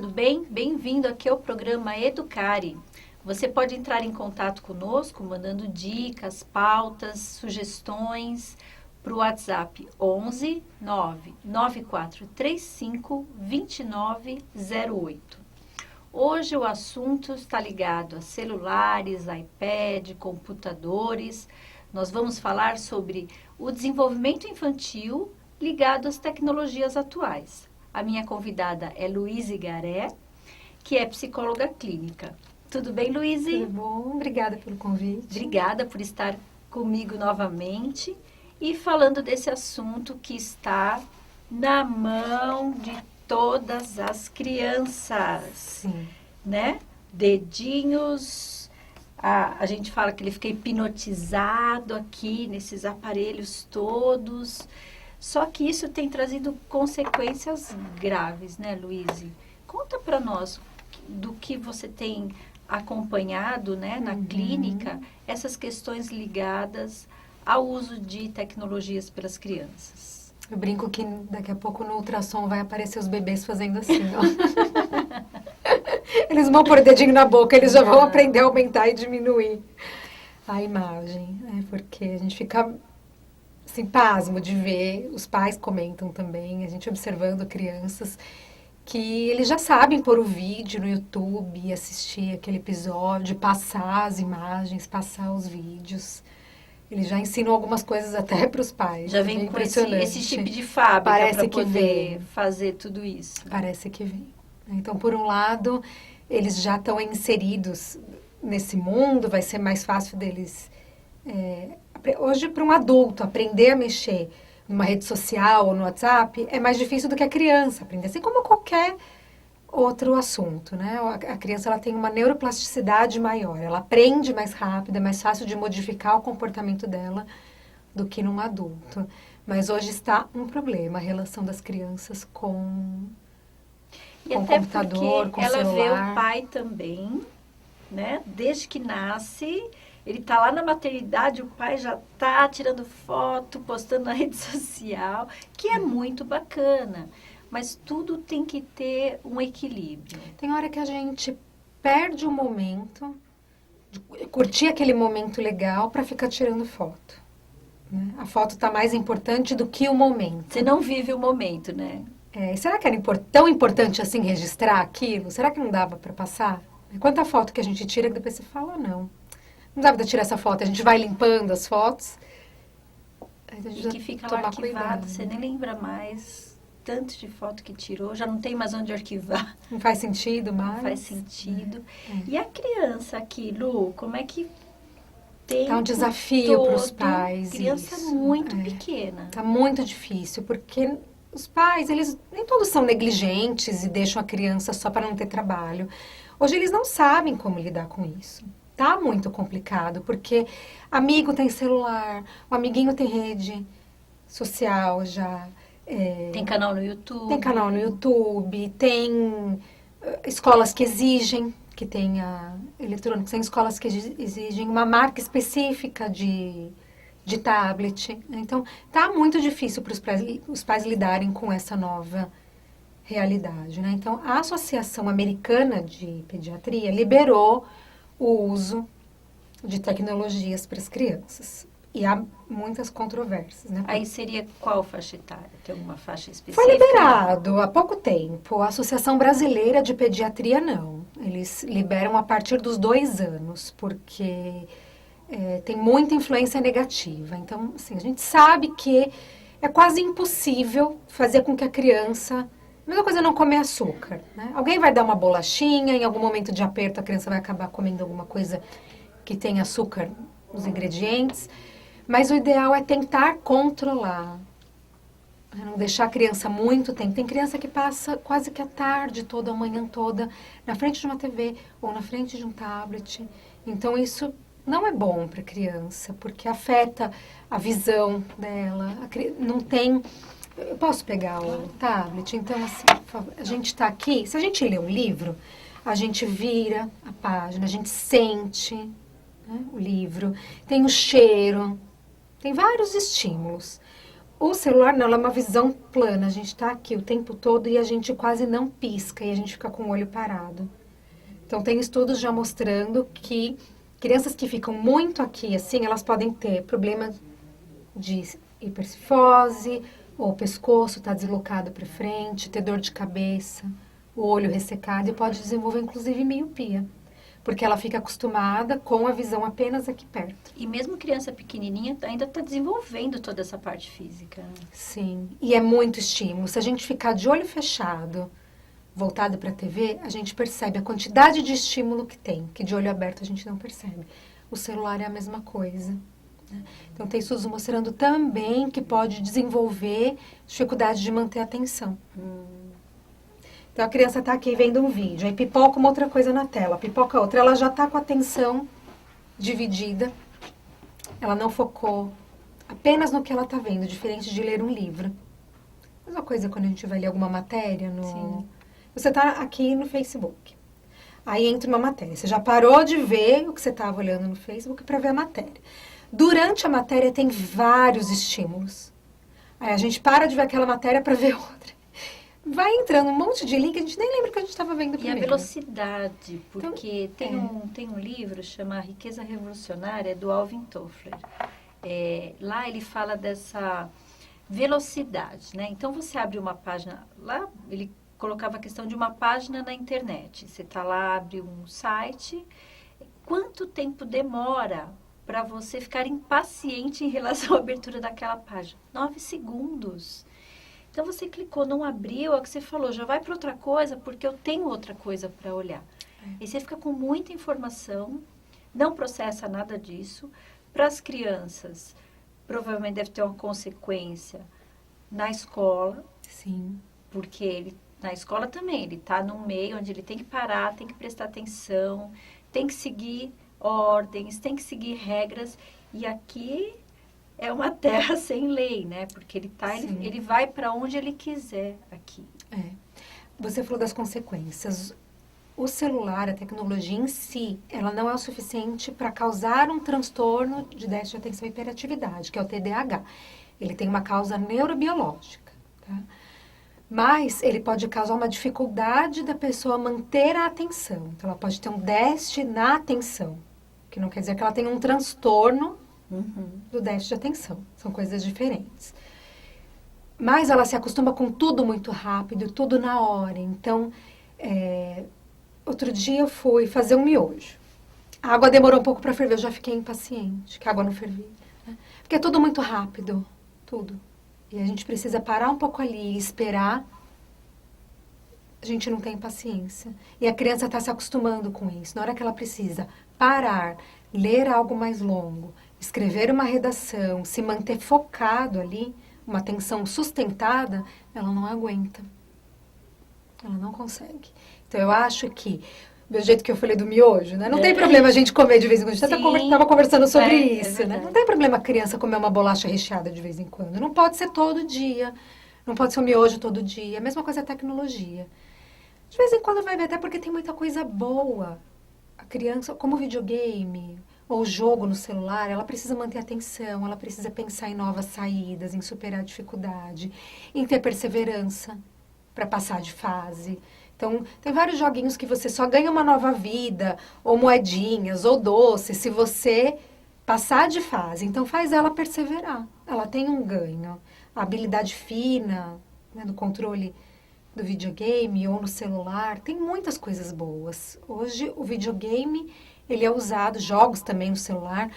tudo bem? Bem-vindo aqui ao programa Educare. Você pode entrar em contato conosco mandando dicas, pautas, sugestões para o WhatsApp 11 99435 2908. Hoje o assunto está ligado a celulares, iPad, computadores. Nós vamos falar sobre o desenvolvimento infantil ligado às tecnologias atuais. A minha convidada é Luíse Garé, que é psicóloga clínica. Tudo bem, Luíse? Tudo bom, obrigada pelo convite. Obrigada por estar comigo novamente e falando desse assunto que está na mão de todas as crianças. Sim. Né? Dedinhos, a gente fala que ele fica hipnotizado aqui nesses aparelhos todos. Só que isso tem trazido consequências graves, né, Luíse? Conta para nós do que você tem acompanhado, né, na clínica, essas questões ligadas ao uso de tecnologias pelas crianças. Eu brinco que daqui a pouco no ultrassom vai aparecer os bebês fazendo assim, ó. Eles vão pôr o dedinho na boca, eles já vão aprender a aumentar e diminuir a imagem, né? Porque a gente fica assim, pasmo de ver, os pais comentam também, a gente observando crianças que eles já sabem pôr o vídeo no YouTube, assistir aquele episódio, passar as imagens, passar os vídeos. Eles já ensinam algumas coisas até para os pais. Já vem com esse chip de fábrica para poder fazer tudo isso. Parece que vem. Então, por um lado, eles já estão inseridos nesse mundo, vai ser mais fácil deles... Hoje, para um adulto, aprender a mexer numa rede social ou no WhatsApp é mais difícil do que a criança aprender, assim como qualquer outro assunto, né? A criança ela tem uma neuroplasticidade maior, ela aprende mais rápido, é mais fácil de modificar o comportamento dela do que num adulto. Mas hoje está um problema, a relação das crianças com o computador, com ela celular. Vê o pai também, né? Desde que nasce... Ele está lá na maternidade, o pai já está tirando foto, postando na rede social, que é muito bacana. Mas tudo tem que ter um equilíbrio. Tem hora que a gente perde o momento, de curtir aquele momento legal para ficar tirando foto. Né? A foto está mais importante do que o momento. Você não vive o momento, né? Será que era tão importante assim registrar aquilo? Será que não dava para passar? Quanta foto que a gente tira que depois você fala, não. Não dá para tirar essa foto, a gente vai limpando as fotos. E que fica lá arquivado, você nem lembra mais tanto de foto que tirou, já não tem mais onde arquivar. Não faz sentido mais. Não faz sentido. E a criança aqui, Lu, como é que tem... Tá um desafio para os pais. Criança muito pequena. Tá muito difícil, porque os pais, eles nem todos são negligentes e deixam a criança só para não ter trabalho. Hoje eles não sabem como lidar com isso. Tá muito complicado, porque amigo tem celular, o amiguinho tem rede social já. Tem canal no YouTube. Tem canal no YouTube, tem escolas que exigem que tenha eletrônicos, tem escolas que exigem uma marca específica de tablet. Então, tá muito difícil para os pais lidarem com essa nova realidade, né? Então, a Associação Americana de Pediatria liberou o uso de tecnologias para as crianças. E há muitas controvérsias, né? Aí seria qual faixa etária? Tem alguma faixa específica? Foi liberado há pouco tempo. A Associação Brasileira de Pediatria, não. Eles liberam a partir dos 2 anos, porque tem muita influência negativa. Então, assim, a gente sabe que é quase impossível fazer com que a criança... A mesma coisa é não comer açúcar, né? Alguém vai dar uma bolachinha, em algum momento de aperto a criança vai acabar comendo alguma coisa que tem açúcar nos ingredientes, mas o ideal é tentar controlar, não deixar a criança muito tempo. Tem criança que passa quase que a tarde toda, a manhã toda, na frente de uma TV ou na frente de um tablet. Então isso não é bom para a criança, porque afeta a visão dela, não tem... Eu posso pegar o tablet? Então, assim, por favor, a gente está aqui, se a gente lê um livro, a gente vira a página, a gente sente, né, o livro, tem o cheiro, tem vários estímulos. O celular não, ela é uma visão plana. A gente está aqui o tempo todo e a gente quase não pisca e a gente fica com o olho parado. Então, tem estudos já mostrando que crianças que ficam muito aqui, assim, elas podem ter problema de hipercifose, ou o pescoço está deslocado para frente, ter dor de cabeça, o olho ressecado e pode desenvolver, inclusive, miopia. Porque ela fica acostumada com a visão apenas aqui perto. E mesmo criança pequenininha ainda está desenvolvendo toda essa parte física. Sim, e é muito estímulo. Se a gente ficar de olho fechado, voltado para a TV, a gente percebe a quantidade de estímulo que tem, que de olho aberto a gente não percebe. O celular é a mesma coisa. Né? Então, tem estudos mostrando também que pode desenvolver dificuldade de manter a atenção. Então, a criança está aqui vendo um vídeo, aí pipoca uma outra coisa na tela, pipoca outra, ela já está com a atenção dividida, ela não focou apenas no que ela está vendo, diferente de ler um livro. Mesma coisa quando a gente vai ler alguma matéria no... Sim. Você está aqui no Facebook, aí entra uma matéria, você já parou de ver o que você estava olhando no Facebook para ver a matéria. Durante a matéria tem vários estímulos. Aí a gente para de ver aquela matéria para ver outra. Vai entrando um monte de link, a gente nem lembra o que a gente estava vendo primeiro. E a velocidade, porque Então, tem um livro chama A Riqueza Revolucionária, do Alvin Toffler. Lá ele fala dessa velocidade, né? Então, você abre uma página, lá ele colocava a questão de uma página na internet. Você está lá, abre um site, quanto tempo demora para você ficar impaciente em relação à abertura daquela página? 9 segundos. Então, você clicou, não abriu, é o que você falou, já vai para outra coisa, porque eu tenho outra coisa para olhar. E você fica com muita informação, não processa nada disso. Para as crianças, provavelmente deve ter uma consequência na escola. sim. Porque na escola também, ele está num meio onde ele tem que parar, tem que prestar atenção, tem que seguir ordens, tem que seguir regras. E aqui é uma terra sem lei, né? Porque ele vai para onde ele quiser aqui. Você falou das consequências. O celular, a tecnologia em si, ela não é o suficiente para causar um transtorno de déficit de atenção e hiperatividade, que é o TDAH. Ele tem uma causa neurobiológica, tá? Mas ele pode causar uma dificuldade da pessoa manter a atenção. Então, ela pode ter um déficit na atenção, que não quer dizer que ela tenha um transtorno do déficit de atenção. São coisas diferentes. Mas ela se acostuma com tudo muito rápido, tudo na hora. Então, outro dia eu fui fazer um miojo. A água demorou um pouco para ferver, eu já fiquei impaciente, que a água não fervia. Né? Porque é tudo muito rápido, tudo. E a gente precisa parar um pouco ali e esperar. A gente não tem paciência. E a criança está se acostumando com isso. Na hora que ela precisa parar, ler algo mais longo, escrever uma redação, se manter focado ali, uma atenção sustentada, ela não aguenta. Ela não consegue. Então, eu acho que, do jeito que eu falei do miojo, né? Não tem problema a gente comer de vez em quando. A gente estava conversando sobre isso, né? Não tem problema a criança comer uma bolacha recheada de vez em quando. Não pode ser todo dia. Não pode ser um miojo todo dia. A mesma coisa é a tecnologia. De vez em quando vai ver, até porque tem muita coisa boa. A criança, como videogame ou jogo no celular, ela precisa manter a atenção, ela precisa pensar em novas saídas, em superar a dificuldade, em ter perseverança para passar de fase. Então, tem vários joguinhos que você só ganha uma nova vida, ou moedinhas, ou doces, se você passar de fase. Então, faz ela perseverar. Ela tem um ganho. A habilidade fina, né, no controle do videogame ou no celular, tem muitas coisas boas. Hoje, o videogame, ele é usado, jogos também no celular,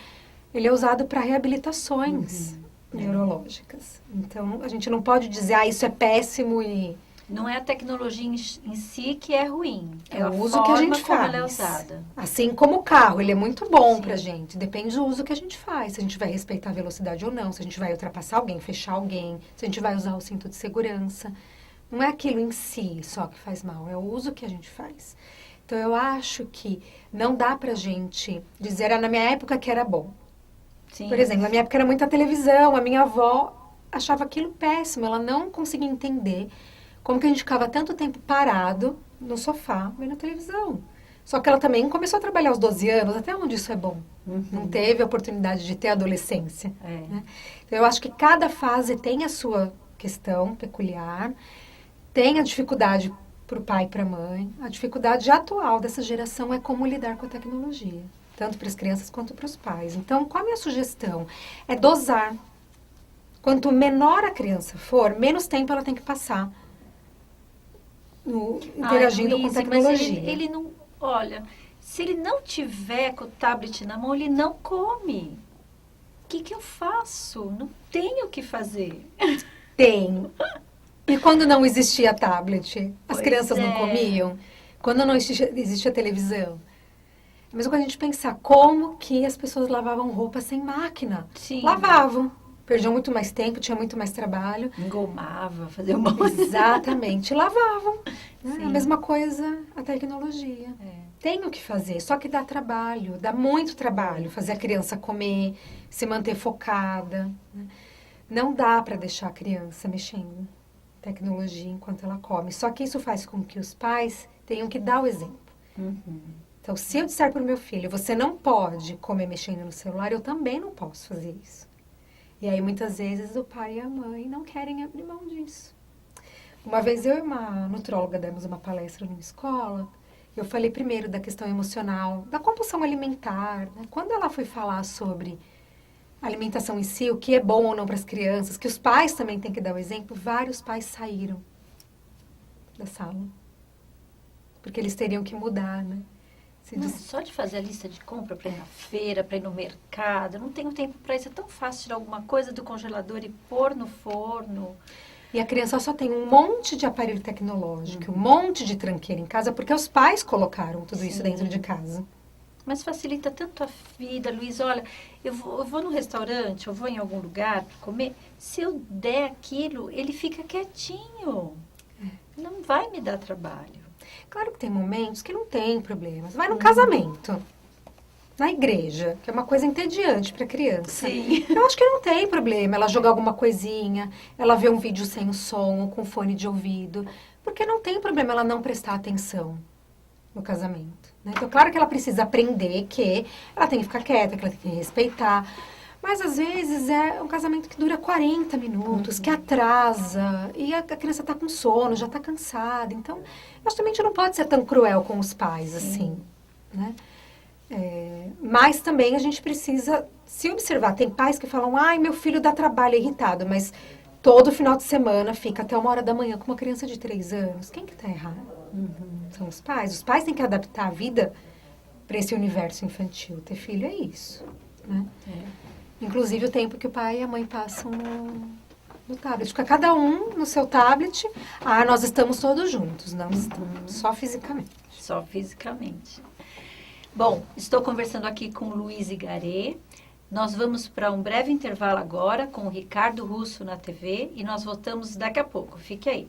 ele é usado para reabilitações neurológicas. Então, a gente não pode dizer, isso é péssimo e... Não é a tecnologia em si que é ruim. É o uso que a gente faz. Ela é usada. Assim como o carro, ele é muito bom pra gente. Depende do uso que a gente faz. Se a gente vai respeitar a velocidade ou não, se a gente vai ultrapassar alguém, fechar alguém, se a gente vai usar o cinto de segurança. Não é aquilo em si só que faz mal, é o uso que a gente faz. Então, eu acho que não dá pra gente dizer, na minha época que era bom. Sim. Por exemplo, na minha época era muita televisão, a minha avó achava aquilo péssimo, ela não conseguia entender como que a gente ficava tanto tempo parado no sofá, vendo televisão. Só que ela também começou a trabalhar aos 12 anos, até onde isso é bom? Não teve a oportunidade de ter adolescência. É. Né? Então, eu acho que cada fase tem a sua questão peculiar, tem a dificuldade para o pai e para a mãe. A dificuldade atual dessa geração é como lidar com a tecnologia, tanto para as crianças quanto para os pais. Então, qual a minha sugestão? É dosar. Quanto menor a criança for, menos tempo ela tem que passar interagindo com tecnologia. Mas ele não... Olha, se ele não tiver com o tablet na mão, ele não come. O que eu faço? Não tenho o que fazer. Tem. E quando não existia tablet, as Pois crianças não comiam? Quando não existia televisão? É mesmo quando a gente pensar como que as pessoas lavavam roupa sem máquina. Sim. Lavavam. Perdiam muito mais tempo, tinha muito mais trabalho. Engomava, fazia um monte. Exatamente, lavavam. Né? Sim. A mesma coisa a tecnologia. É. Tem o que fazer, só que dá trabalho, dá muito trabalho fazer a criança comer, se manter focada. Né? Não dá para deixar a criança mexendo em tecnologia enquanto ela come. Só que isso faz com que os pais tenham que dar o exemplo. Então, se eu disser para o meu filho, você não pode comer mexendo no celular, eu também não posso fazer isso. E aí, muitas vezes, o pai e a mãe não querem abrir mão disso. Uma vez, eu e uma nutróloga demos uma palestra numa escola. Eu falei primeiro da questão emocional, da compulsão alimentar. Né? Quando ela foi falar sobre a alimentação em si, o que é bom ou não para as crianças, que os pais também têm que dar o exemplo, vários pais saíram da sala. Porque eles teriam que mudar, né? Só de fazer a lista de compra para ir na feira, para ir no mercado, eu não tenho tempo para isso. É tão fácil tirar alguma coisa do congelador e pôr no forno. E a criança só tem um monte de aparelho tecnológico, um monte de tranqueira em casa, porque os pais colocaram tudo isso dentro de casa. Mas facilita tanto a vida, Luiz. Olha, eu vou no restaurante, eu vou em algum lugar para comer. Se eu der aquilo, ele fica quietinho. Não vai me dar trabalho. Claro que tem momentos que não tem problemas. Vai no casamento, na igreja, que é uma coisa entediante para criança. Sim. Eu acho que não tem problema ela jogar alguma coisinha, ela ver um vídeo sem o som, ou com fone de ouvido, porque não tem problema ela não prestar atenção no casamento. Né? Então, claro que ela precisa aprender que ela tem que ficar quieta, que ela tem que respeitar. Mas, às vezes, é um casamento que dura 40 minutos, que atrasa, e a criança está com sono, já está cansada. Então, acho que também a gente não pode ser tão cruel com os pais, assim, né? Mas também a gente precisa se observar. Tem pais que falam, ai, meu filho dá trabalho, é irritado, mas todo final de semana fica até 1h da manhã com uma criança de 3 anos. Quem que está errado? São os pais. Os pais têm que adaptar a vida para esse universo infantil. Ter filho é isso, né? Inclusive o tempo que o pai e a mãe passam no tablet. Fica cada um no seu tablet. Ah, nós estamos todos juntos. Não estamos, só fisicamente. Só fisicamente. Bom, estou conversando aqui com o Luiz Igaré. Nós vamos para um breve intervalo agora com o Ricardo Russo na TV e nós voltamos daqui a pouco. Fique aí.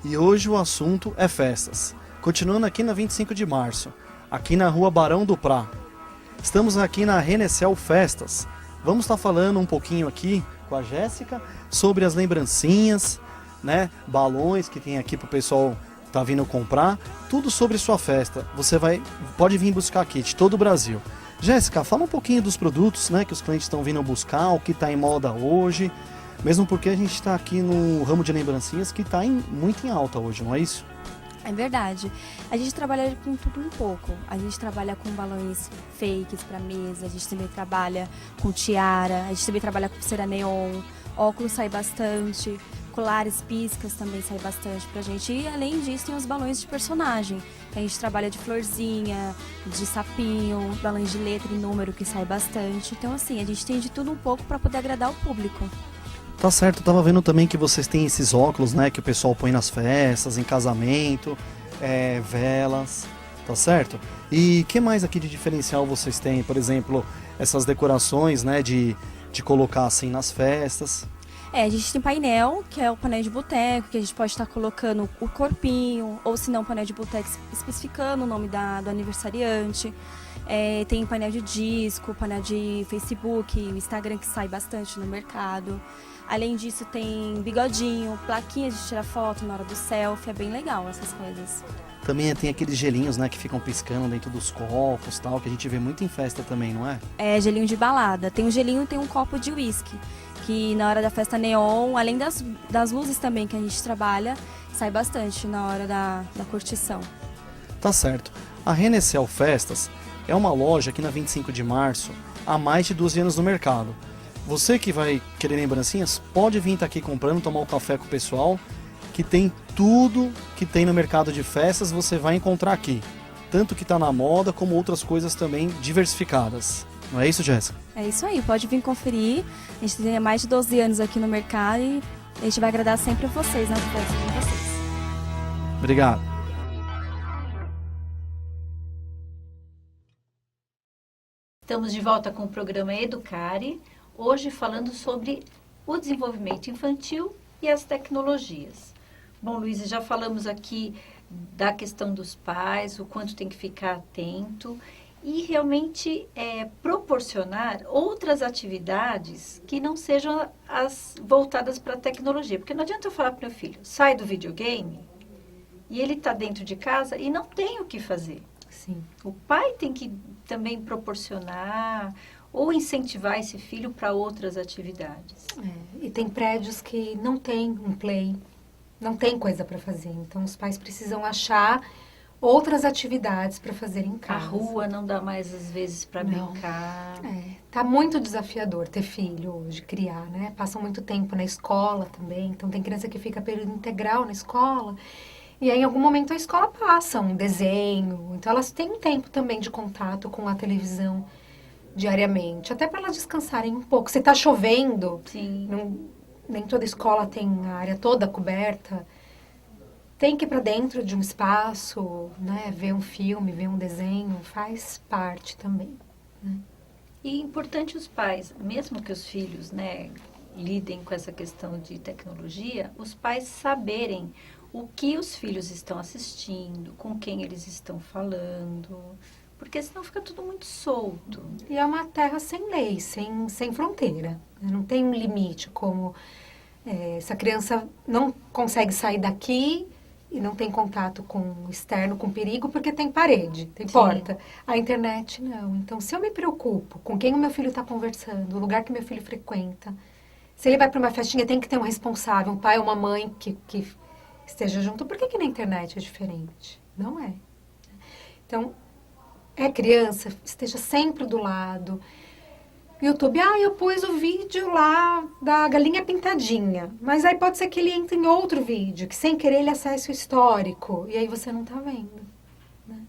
E hoje o assunto é festas. Continuando aqui na 25 de março, aqui na rua Barão do Prá. Estamos aqui na Renecel Festas. Vamos estar falando um pouquinho aqui com a Jéssica sobre as lembrancinhas, né? Balões que tem aqui para o pessoal tá vindo comprar. Tudo sobre sua festa. Você pode vir buscar aqui de todo o Brasil. Jéssica, fala um pouquinho dos produtos, né, que os clientes estão vindo buscar, o que está em moda hoje. Mesmo porque a gente está aqui no ramo de lembrancinhas que está muito em alta hoje, não é isso? É verdade. A gente trabalha com tudo um pouco. A gente trabalha com balões fakes para mesa, a gente também trabalha com tiara, a gente também trabalha com pulseira neon, óculos sai bastante, colares, piscas também sai bastante pra gente. E além disso tem os balões de personagem, que a gente trabalha de florzinha, de sapinho, balões de letra e número que sai bastante. Então assim, a gente tem de tudo um pouco para poder agradar o público. Tá certo, eu tava vendo também que vocês têm esses óculos, né, que o pessoal põe nas festas, em casamento. velas, tá certo? E que mais aqui de diferencial vocês têm? Por exemplo, essas decorações, né, de colocar assim nas festas. A gente tem painel, que é o painel de boteco, que a gente pode estar colocando o corpinho, ou se não, painel de boteco especificando o nome do aniversariante. Tem painel de disco, painel de Facebook, Instagram, que sai bastante no mercado. Além disso, tem bigodinho, plaquinhas de tirar foto na hora do selfie, é bem legal essas coisas. Também tem aqueles gelinhos, né, que ficam piscando dentro dos copos, tal, que a gente vê muito em festa também, não é? Gelinho de balada. Tem um gelinho e tem um copo de uísque, que na hora da festa neon, além das luzes também que a gente trabalha, sai bastante na hora da curtição. Tá certo. A Renecel Festas é uma loja aqui na 25 de março, há mais de 12 anos no mercado. Você que vai querer lembrancinhas, pode vir estar aqui comprando, tomar um café com o pessoal, que tem tudo que tem no mercado de festas, você vai encontrar aqui. Tanto que está na moda, como outras coisas também diversificadas. Não é isso, Jéssica? É isso aí, pode vir conferir. A gente tem mais de 12 anos aqui no mercado e a gente vai agradar sempre a vocês, nas festas de vocês. Obrigado. Estamos de volta com o programa Educare, hoje falando sobre o desenvolvimento infantil e as tecnologias. Bom, Luísa, já falamos aqui da questão dos pais, o quanto tem que ficar atento e realmente proporcionar outras atividades que não sejam as voltadas para a tecnologia. Porque não adianta eu falar para o meu filho, sai do videogame, e ele está dentro de casa e não tem o que fazer. Sim. O pai tem que também proporcionar ou incentivar esse filho para outras atividades. E tem prédios que não tem um play, não tem coisa para fazer. Então, os pais precisam achar outras atividades para fazer em casa. A rua não dá mais, às vezes, para brincar. Tá muito desafiador ter filho hoje, criar, né? Passam muito tempo na escola também. Então, tem criança que fica período integral na escola. E aí, em algum momento, a escola passa um desenho. Então, elas têm um tempo também de contato com a televisão diariamente. Até para elas descansarem um pouco. Se tá chovendo, Sim. Nem toda escola tem a área toda coberta. Tem que ir para dentro de um espaço, né? Ver um filme, ver um desenho, faz parte também, né? E é importante os pais, mesmo que os filhos, né, lidem com essa questão de tecnologia, os pais saberem o que os filhos estão assistindo, com quem eles estão falando, porque senão fica tudo muito solto. E é uma terra sem lei, sem fronteira. Não tem um limite, como essa criança não consegue sair daqui e não tem contato com o externo, com perigo, porque tem parede, tem porta. A internet, não. Então, se eu me preocupo com quem o meu filho está conversando, o lugar que meu filho frequenta, se ele vai para uma festinha, tem que ter um responsável, um pai ou uma mãe que esteja junto. Por que na internet é diferente? Não é. Então, criança, esteja sempre do lado. YouTube, eu pus o vídeo lá da galinha pintadinha. Mas aí pode ser que ele entre em outro vídeo, que sem querer ele acesse o histórico. E aí você não tá vendo, né?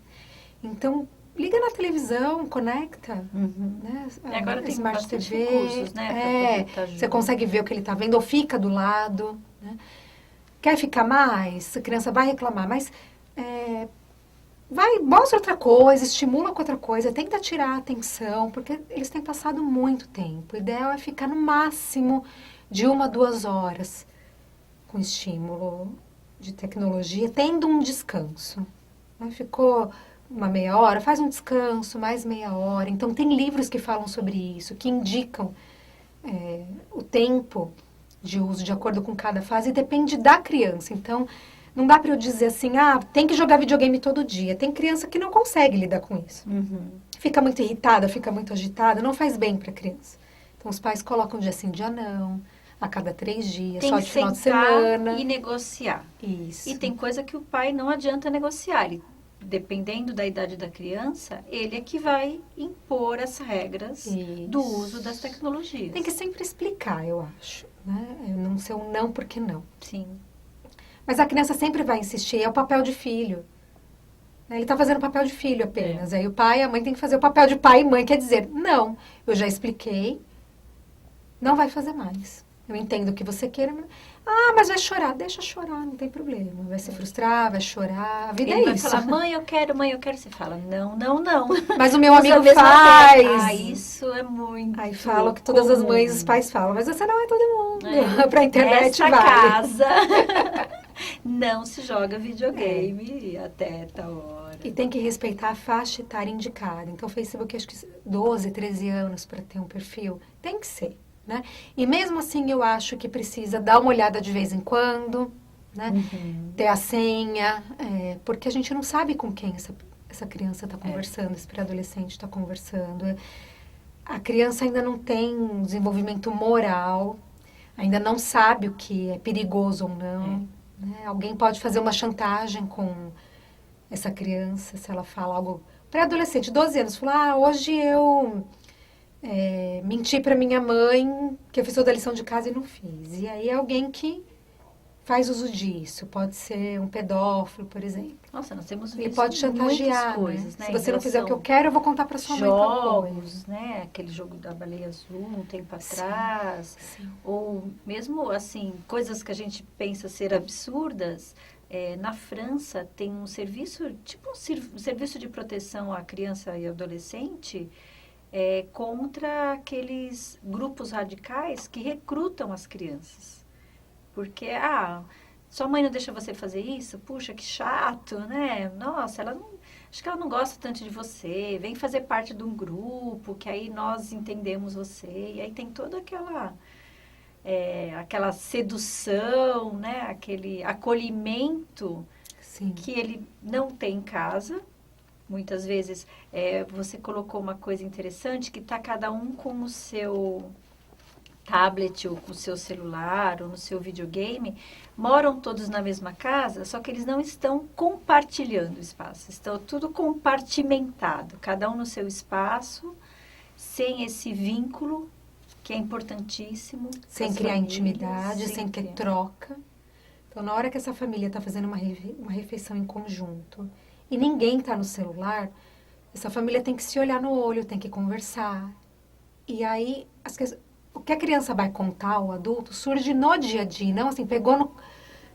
Então, liga na televisão, conecta. Né? E agora tem Smart bastante TV. recursos, né? Pra poder Você consegue ver o que ele tá vendo, ou fica do lado, né? Quer ficar mais? A criança vai reclamar, mas mostra outra coisa, estimula com outra coisa, tenta tirar a atenção, porque eles têm passado muito tempo. O ideal é ficar no máximo de 1 a 2 horas com estímulo de tecnologia, tendo um descanso. Ficou uma meia hora, faz um descanso, mais meia hora. Então, tem livros que falam sobre isso, que indicam o tempo de uso de acordo com cada fase, e depende da criança. Então, não dá para eu dizer assim, tem que jogar videogame todo dia. Tem criança que não consegue lidar com isso. Fica muito irritada, fica muito agitada, não faz bem para a criança. Então, os pais colocam dia sim, dia não, a cada 3 dias, tem só que de final de sentar semana. e negociar. Isso. E tem coisa que o pai não adianta negociar. Ele, dependendo da idade da criança, ele é que vai impor as regras do uso das tecnologias. Tem que sempre explicar, eu acho, né? Não ser um não porque não. Sim. Mas a criança sempre vai insistir, é o papel de filho. Ele está fazendo o papel de filho apenas. Aí o pai e a mãe tem que fazer o papel de pai e mãe, quer dizer, não, eu já expliquei, não vai fazer mais. Eu entendo o que você queira. Mas vai chorar. Deixa chorar, não tem problema. Vai se frustrar, vai chorar. A vida Ele é vai isso. falar, mãe, eu quero. Você fala, não, não, não. Mas o meu Usa amigo a mesma faz. tecla. Isso é muito Aí fala que todas as comum. mães e os pais falam. Mas você não é todo mundo. Pra internet Nessa vale. casa não se joga videogame até tal hora. E tem que respeitar a faixa etária indicada. Então, o Facebook, acho que 12, 13 anos para ter um perfil. Tem que ser, né? E mesmo assim, eu acho que precisa dar uma olhada de vez em quando, né? Ter a senha, porque a gente não sabe com quem essa criança está conversando, esse pré-adolescente está conversando. A criança ainda não tem um desenvolvimento moral, ainda não sabe o que é perigoso ou não. Né? Alguém pode fazer uma chantagem com essa criança, se ela fala algo... Pré-adolescente, 12 anos, falar, hoje eu menti para minha mãe que eu fiz toda a lição de casa e não fiz. E aí é alguém que faz uso disso. Pode ser um pedófilo, por exemplo. Nossa, nós temos Ele visto pode chantagear, coisas, né? Se você não fizer o que eu quero, eu vou contar para sua mãe tal coisa. Jogos, né? Aquele jogo da baleia azul um tempo atrás. Sim. Ou mesmo, assim, coisas que a gente pensa ser absurdas. Na França tem um serviço, tipo um serviço de proteção à criança e adolescente contra aqueles grupos radicais que recrutam as crianças. Porque, sua mãe não deixa você fazer isso? Puxa, que chato, né? Nossa, acho que ela não gosta tanto de você. Vem fazer parte de um grupo, que aí nós entendemos você. E aí tem toda aquela sedução, né? Aquele acolhimento Sim. que ele não tem em casa. Muitas vezes, você colocou uma coisa interessante, que está cada um com o seu tablet ou com o seu celular ou no seu videogame, moram todos na mesma casa, só que eles não estão compartilhando o espaço, estão tudo compartimentado, cada um no seu espaço, sem esse vínculo que é importantíssimo. Sem criar intimidade, sem ter troca. Então, na hora que essa família está fazendo uma refeição em conjunto e ninguém está no celular, essa família tem que se olhar no olho, tem que conversar. E aí, o que a criança vai contar ao adulto surge no dia a dia, não assim, pegou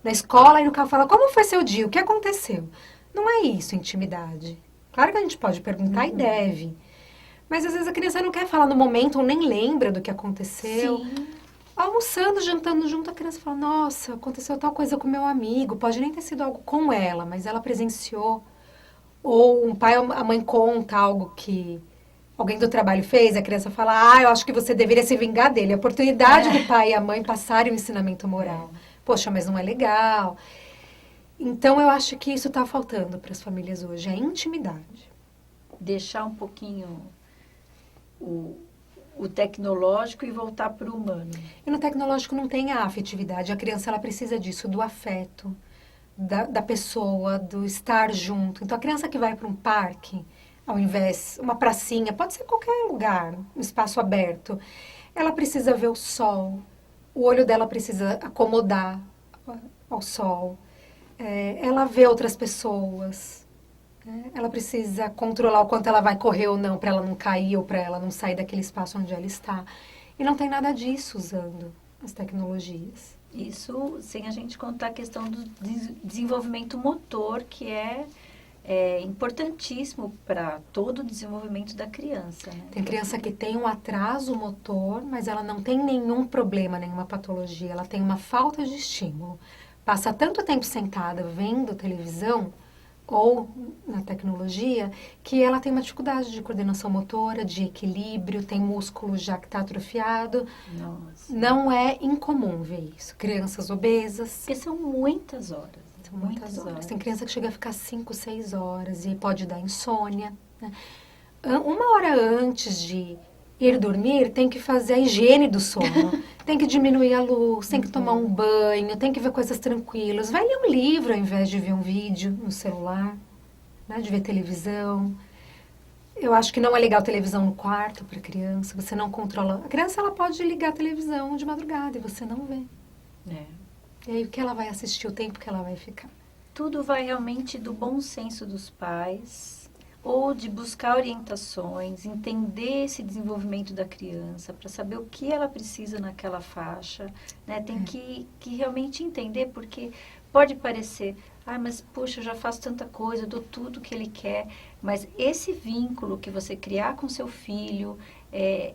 na escola e no carro fala, como foi seu dia, o que aconteceu? Não é isso, intimidade. Claro que a gente pode perguntar e deve. Mas às vezes a criança não quer falar no momento ou nem lembra do que aconteceu. Sim. Almoçando, jantando junto, a criança fala, nossa, aconteceu tal coisa com meu amigo. Pode nem ter sido algo com ela, mas ela presenciou. Ou um pai ou a mãe conta algo que alguém do trabalho fez, a criança fala, eu acho que você deveria se vingar dele. A oportunidade do pai e a mãe passarem o ensinamento moral. Poxa, mas não é legal. Então, eu acho que isso está faltando para as famílias hoje, a intimidade. Deixar um pouquinho o tecnológico e voltar para o humano. E no tecnológico não tem a afetividade. A criança ela precisa disso, do afeto, da pessoa, do estar junto. Então, a criança que vai para um parque, ao invés, uma pracinha, pode ser qualquer lugar, um espaço aberto, ela precisa ver o sol, o olho dela precisa acomodar ao sol, ela vê outras pessoas, ela precisa controlar o quanto ela vai correr ou não, para ela não cair ou para ela não sair daquele espaço onde ela está. E não tem nada disso usando as tecnologias. Isso sem a gente contar a questão do desenvolvimento motor, que é importantíssimo para todo o desenvolvimento da criança. Né? Tem criança que tem um atraso motor, mas ela não tem nenhum problema, nenhuma patologia. Ela tem uma falta de estímulo. Passa tanto tempo sentada vendo televisão ou na tecnologia, que ela tem uma dificuldade de coordenação motora, de equilíbrio, tem músculo já que está atrofiado. Nossa. Não é incomum ver isso. Crianças obesas. Porque são muitas horas. São muitas horas. Tem criança que chega a ficar 5, 6 horas e pode dar insônia. Né? 1 hora antes de ir dormir, tem que fazer a higiene do sono. Tem que diminuir a luz, tem que tomar um banho, tem que ver coisas tranquilas. Vai ler um livro ao invés de ver um vídeo no celular, né? De ver televisão. Eu acho que não é legal televisão no quarto para criança. Você não controla. A criança ela pode ligar a televisão de madrugada e você não vê. E aí o que ela vai assistir, o tempo que ela vai ficar. Tudo vai realmente do bom senso dos pais, ou de buscar orientações, entender esse desenvolvimento da criança, para saber o que ela precisa naquela faixa, né? Tem que realmente entender, porque pode parecer, mas puxa, eu já faço tanta coisa, eu dou tudo que ele quer, mas esse vínculo que você criar com seu filho,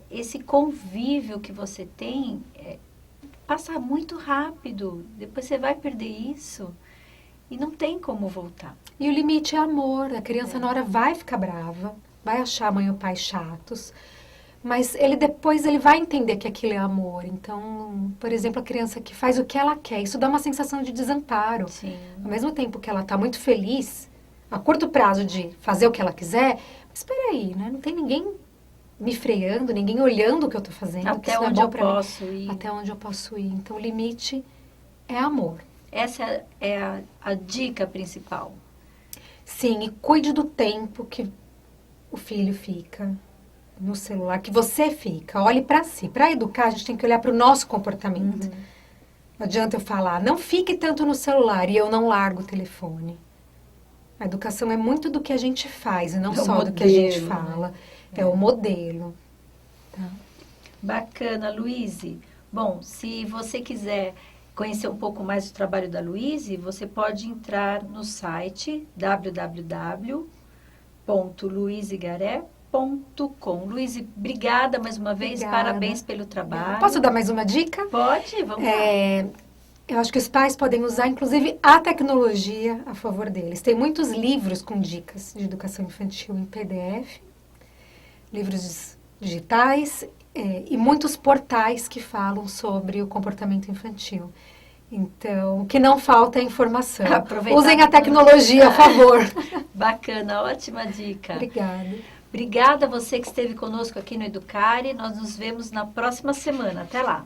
esse convívio que você tem, passa muito rápido, depois você vai perder isso. E não tem como voltar. E o limite é amor. A criança na hora vai ficar brava, vai achar a mãe e o pai chatos, mas depois ele vai entender que aquilo é amor. Então, por exemplo, a criança que faz o que ela quer, isso dá uma sensação de desamparo. Sim. Ao mesmo tempo que ela está muito feliz, a curto prazo de fazer o que ela quiser, mas espera aí, né? Não tem ninguém me freando, ninguém olhando o que eu estou fazendo. Até onde eu posso ir. Até onde eu posso ir. Então, o limite é amor. Essa é a dica principal. Sim, e cuide do tempo que o filho fica no celular, que você fica. Olhe para si. Para educar, a gente tem que olhar para o nosso comportamento. Não adianta eu falar, não fique tanto no celular e eu não largo o telefone. A educação é muito do que a gente faz e não só do que a gente fala. É o modelo. Tá? Bacana, Luíse. Bom, se você quiser conhecer um pouco mais do trabalho da Luíse, você pode entrar no site www.luizegaré.com. Luíse, obrigada mais uma vez, parabéns pelo trabalho. Posso dar mais uma dica? Pode, vamos lá. Eu acho que os pais podem usar, inclusive, a tecnologia a favor deles. Tem muitos livros com dicas de educação infantil em PDF, livros digitais, e muitos portais que falam sobre o comportamento infantil. Então, o que não falta é informação. Usem a tecnologia a favor. Bacana, ótima dica. Obrigada. Obrigada a você que esteve conosco aqui no Educare. Nós nos vemos na próxima semana. Até lá.